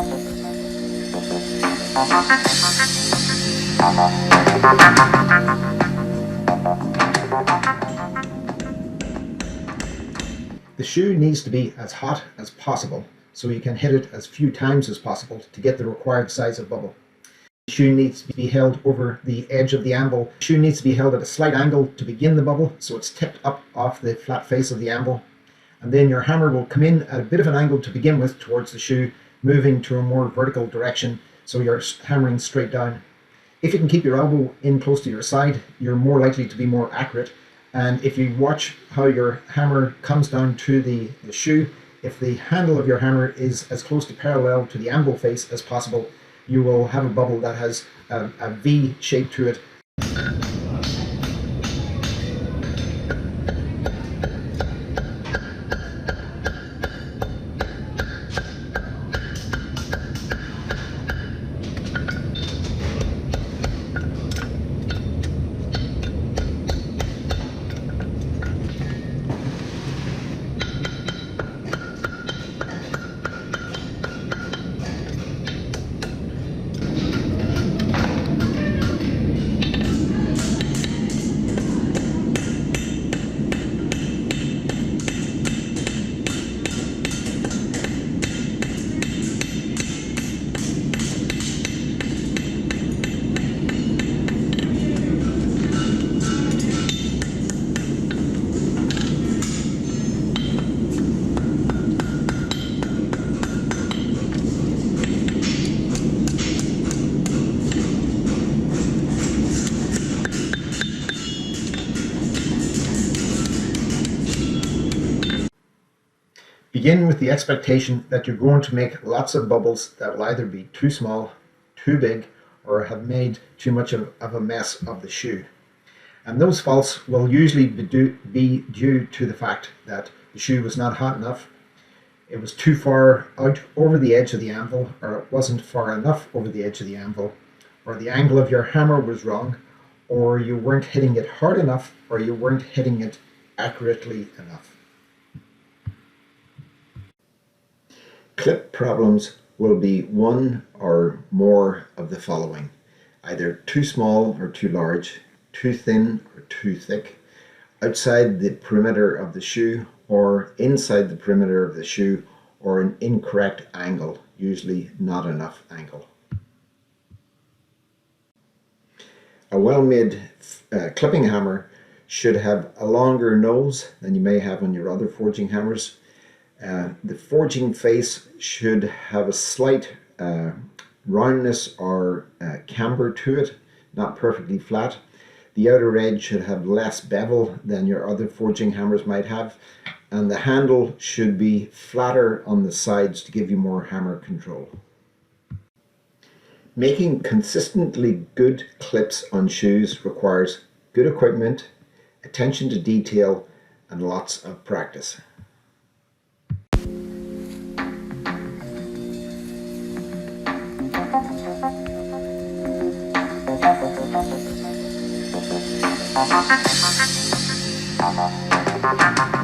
The shoe needs to be as hot as possible so you can hit it as few times as possible to get the required size of bubble. The shoe needs to be held over the edge of the anvil. The shoe needs to be held at a slight angle to begin the bubble so it's tipped up off the flat face of the anvil. And then your hammer will come in at a bit of an angle to begin with towards the shoe, moving to a more vertical direction so you're hammering straight down. If you can keep your elbow in close to your side, you're more likely to be more accurate. And if you watch how your hammer comes down to the shoe, if the handle of your hammer is as close to parallel to the anvil face as possible, you will have a bubble that has a V shape to it. Begin with the expectation that you're going to make lots of bubbles that will either be too small, too big, or have made too much of a mess of the shoe. And those faults will usually be due to the fact that the shoe was not hot enough, it was too far out over the edge of the anvil, or it wasn't far enough over the edge of the anvil, or the angle of your hammer was wrong, or you weren't hitting it hard enough, or you weren't hitting it accurately enough. Clip problems will be one or more of the following: either too small or too large, too thin or too thick, outside the perimeter of the shoe or inside the perimeter of the shoe, or an incorrect angle, usually not enough angle. A well-made clipping hammer should have a longer nose than you may have on your other forging hammers. The forging face should have a slight roundness or camber to it, not perfectly flat. The outer edge should have less bevel than your other forging hammers might have, and the handle should be flatter on the sides to give you more hammer control. Making consistently good clips on shoes requires good equipment, attention to detail, and lots of practice. Thank you.